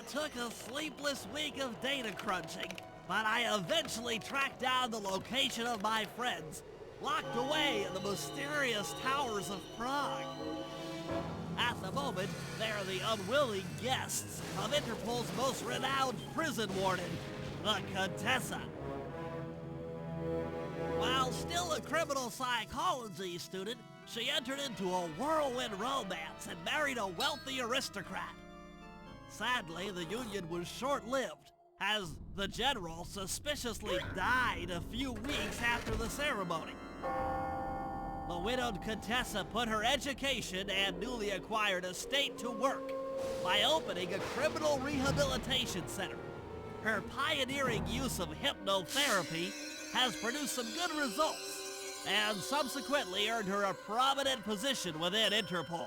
It took a sleepless week of data crunching, but I eventually tracked down the location of my friends, locked away in the mysterious towers of Prague. At the moment, they're the unwilling guests of Interpol's most renowned prison warden, the Contessa. While still a criminal psychology student, she entered into a whirlwind romance and married a wealthy aristocrat. Sadly, the union was short-lived, as the general suspiciously died a few weeks after the ceremony. The widowed Contessa put her education and newly acquired estate to work by opening a criminal rehabilitation center. Her pioneering use of hypnotherapy has produced some good results, and subsequently earned her a prominent position within Interpol.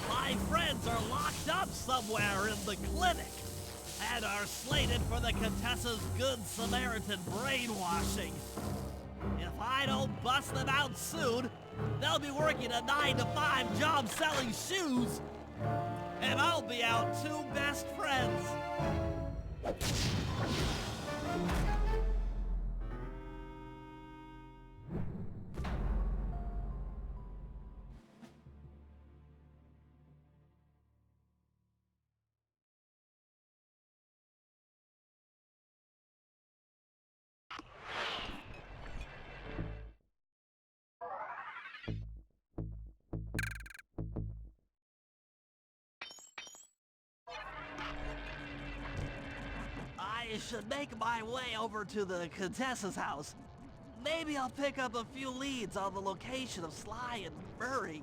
My friends are locked up somewhere in the clinic, and are slated for the Contessa's Good Samaritan brainwashing. If I don't bust them out soon, they'll be working a 9-to-5 job selling shoes, and I'll be out two best friends. I should make my way over to the Contessa's house. Maybe I'll pick up a few leads on the location of Sly and Murray.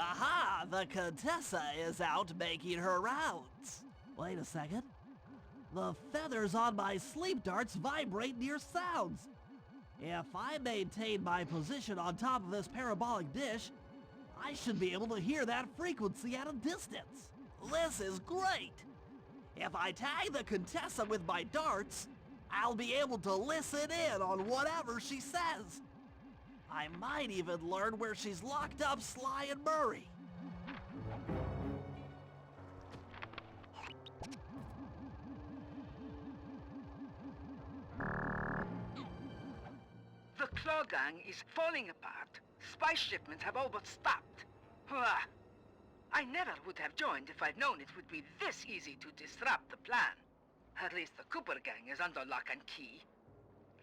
Aha! The Contessa is out making her rounds. Wait a second. The feathers on my sleep darts vibrate near sounds. If I maintain my position on top of this parabolic dish, I should be able to hear that frequency at a distance. This is great! If I tag the Contessa with my darts, I'll be able to listen in on whatever she says. I might even learn where she's locked up Sly and Murray. The Claw Gang is falling apart. Spice shipments have all but stopped. Ah, I never would have joined if I'd known it would be this easy to disrupt the plan. At least the Cooper Gang is under lock and key.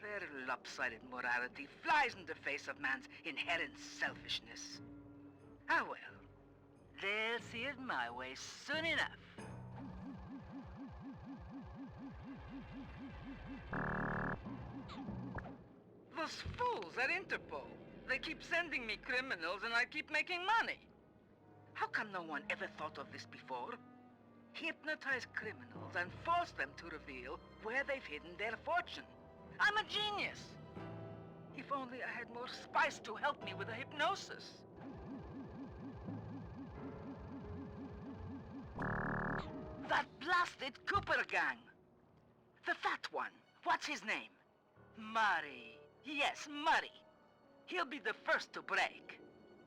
Their lopsided morality flies in the face of man's inherent selfishness. Ah well, they'll see it my way soon enough. Those fools at Interpol. They keep sending me criminals and I keep making money. How come no one ever thought of this before? Hypnotize criminals and force them to reveal where they've hidden their fortune. I'm a genius! If only I had more spice to help me with the hypnosis. That blasted Cooper Gang! The fat one. What's his name? Murray. Yes, Murray. He'll be the first to break.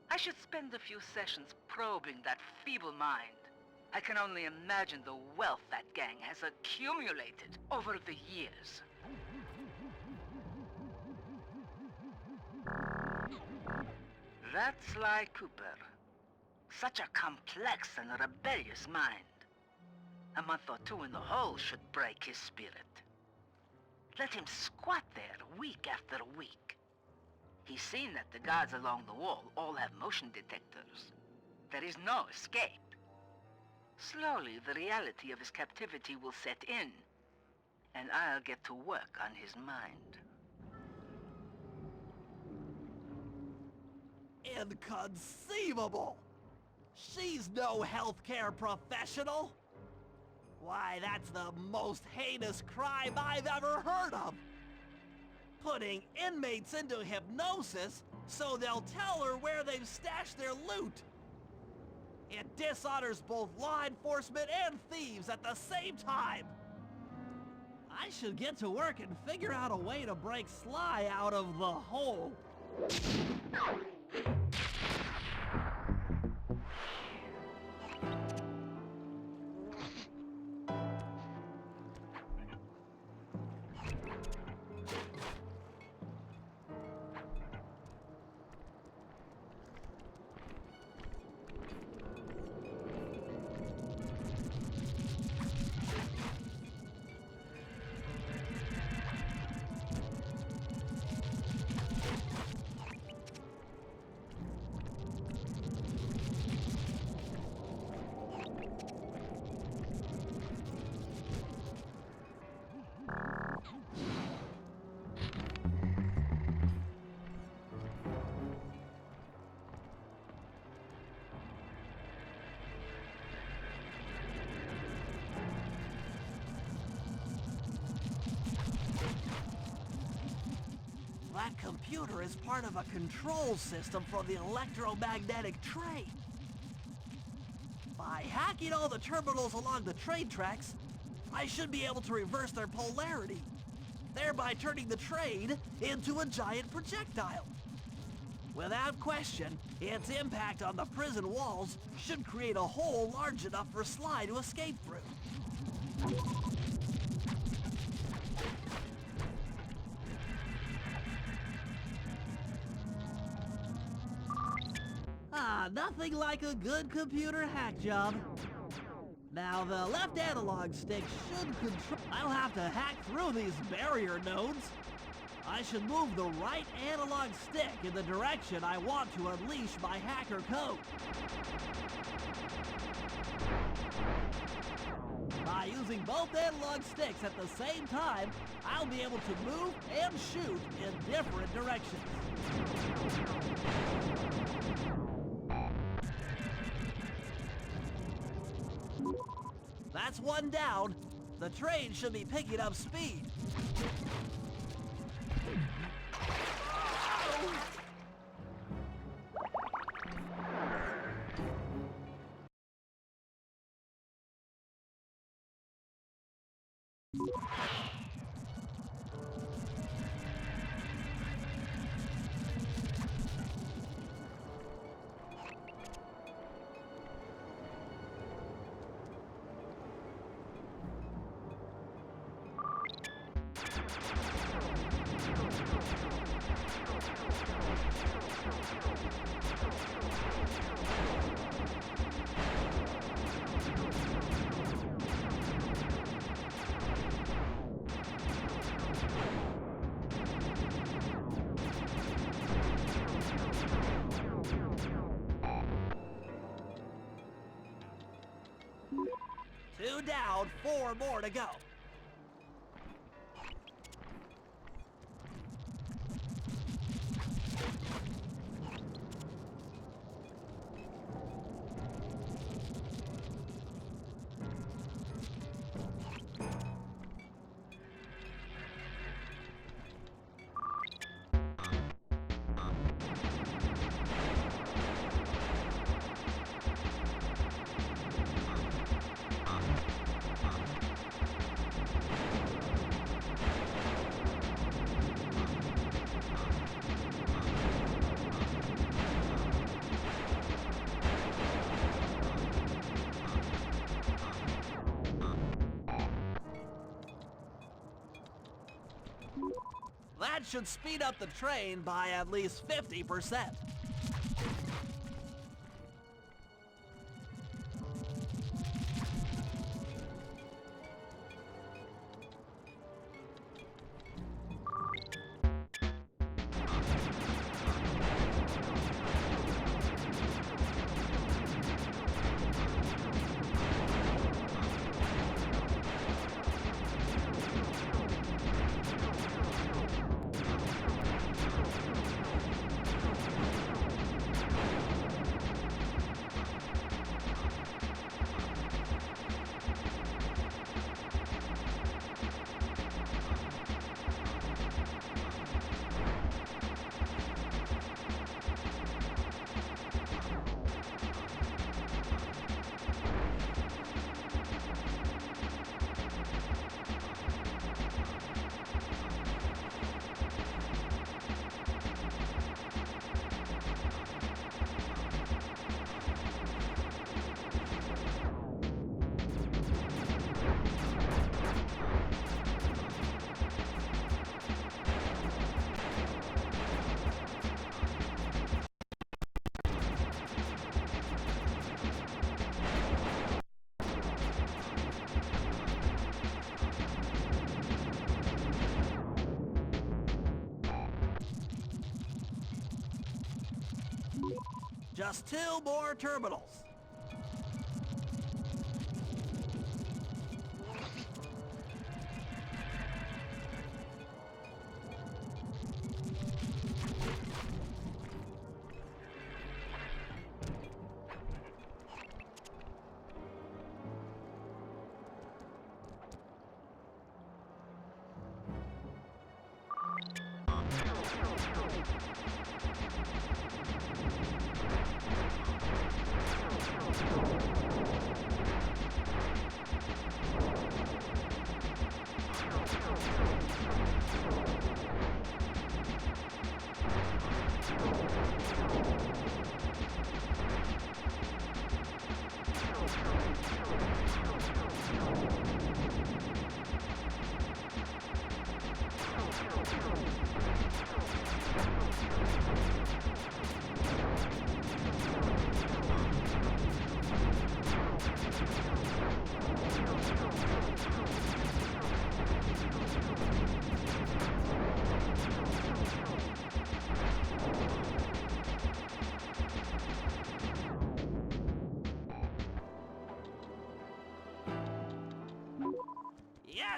I should spend a few sessions probing that feeble mind. I can only imagine the wealth that gang has accumulated over the years. That's Sly Cooper. Such a complex and rebellious mind. A month or two in the hole should break his spirit. Let him squat there week after week. He's seen that the guards along the wall all have motion detectors. There is no escape. Slowly, the reality of his captivity will set in, and I'll get to work on his mind. Inconceivable! She's no healthcare professional! Why, that's the most heinous crime I've ever heard of! Putting inmates into hypnosis so they'll tell her where they've stashed their loot! It dishonors both law enforcement and thieves at the same time! I should get to work and figure out a way to break Sly out of the hole. computer is part of a control system for the electromagnetic train. By hacking all the terminals along the train tracks, I should be able to reverse their polarity, thereby turning the train into a giant projectile. Without question, its impact on the prison walls should create a hole large enough for Sly to escape through. Nothing like a good computer hack job. Now the left analog stick should control... I'll have to hack through these barrier nodes. I should move the right analog stick in the direction I want to unleash my hacker code. By using both analog sticks at the same time, I'll be able to move and shoot in different directions. That's one down. The train should be picking up speed. Two down, 4 more to go. That should speed up the train by at least 50%. Just 2 more terminals.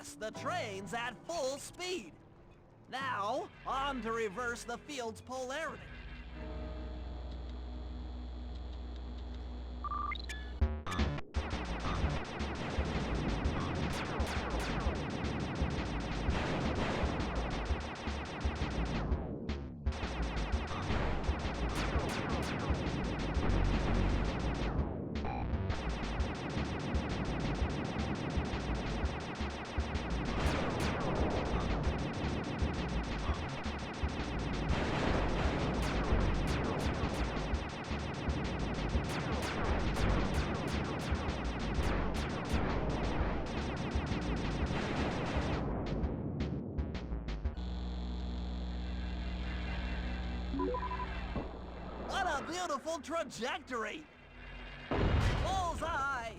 Yes, the train's at full speed. Now, on to reverse the field's polarity. What a beautiful trajectory! Bullseye!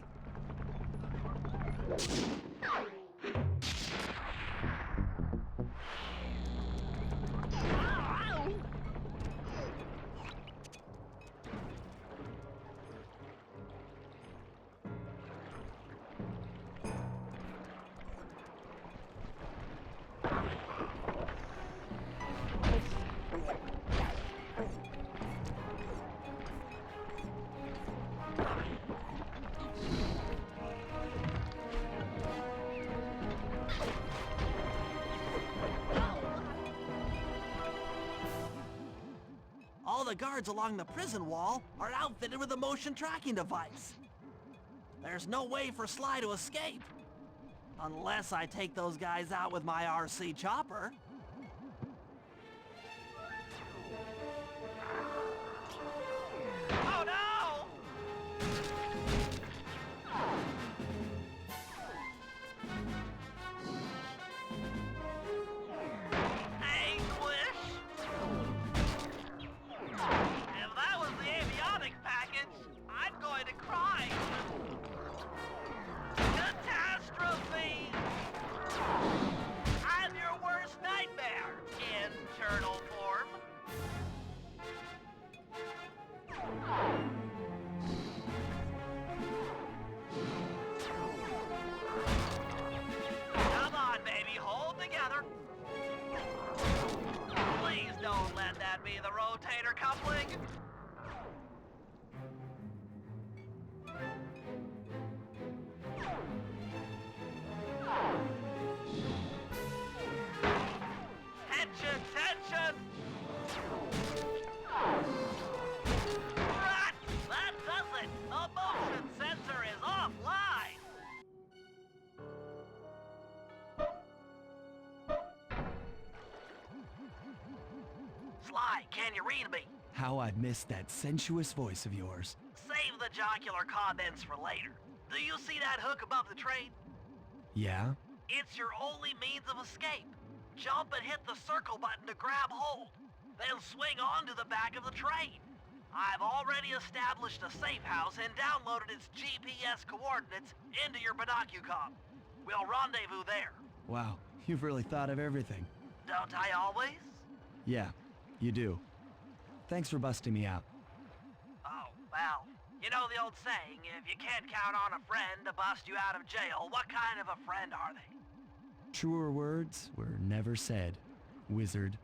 All the guards along the prison wall are outfitted with a motion tracking device. There's no way for Sly to escape. Unless I take those guys out with my RC chopper. Oh no! Be the rotator coupling. Tension, tension. Right, that does it. The motion sensor is offline. Sly, can you read me? How I'd missed that sensuous voice of yours. Save the jocular comments for later. Do you see that hook above the train? Yeah? It's your only means of escape. Jump and hit the circle button to grab hold. Then swing onto the back of the train. I've already established a safe house and downloaded its GPS coordinates into your binocucom. We'll rendezvous there. Wow, you've really thought of everything. Don't I always? Yeah, you do. Thanks for busting me out. Oh, well, you know the old saying, if you can't count on a friend to bust you out of jail, what kind of a friend are they? Truer words were never said, wizard.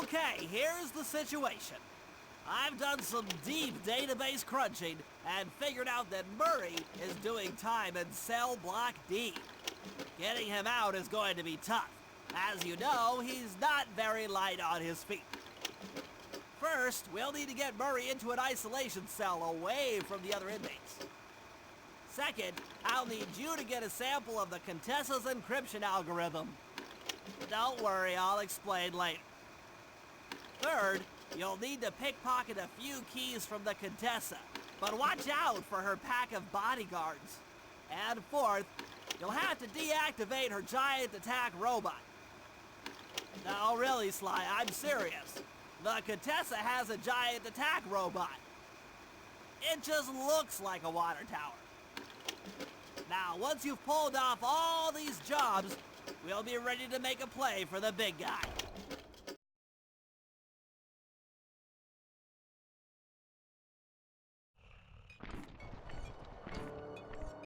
Okay, here's the situation. I've done some deep database crunching and figured out that Murray is doing time in cell block D. Getting him out is going to be tough. As you know, he's not very light on his feet. First, we'll need to get Murray into an isolation cell away from the other inmates. Second, I'll need you to get a sample of the Contessa's encryption algorithm. Don't worry, I'll explain later. Third, you'll need to pickpocket a few keys from the Contessa, but watch out for her pack of bodyguards. And fourth, you'll have to deactivate her giant attack robot. No, really, Sly, I'm serious. The Contessa has a giant attack robot. It just looks like a water tower. Now, once you've pulled off all these jobs, we'll be ready to make a play for the big guy.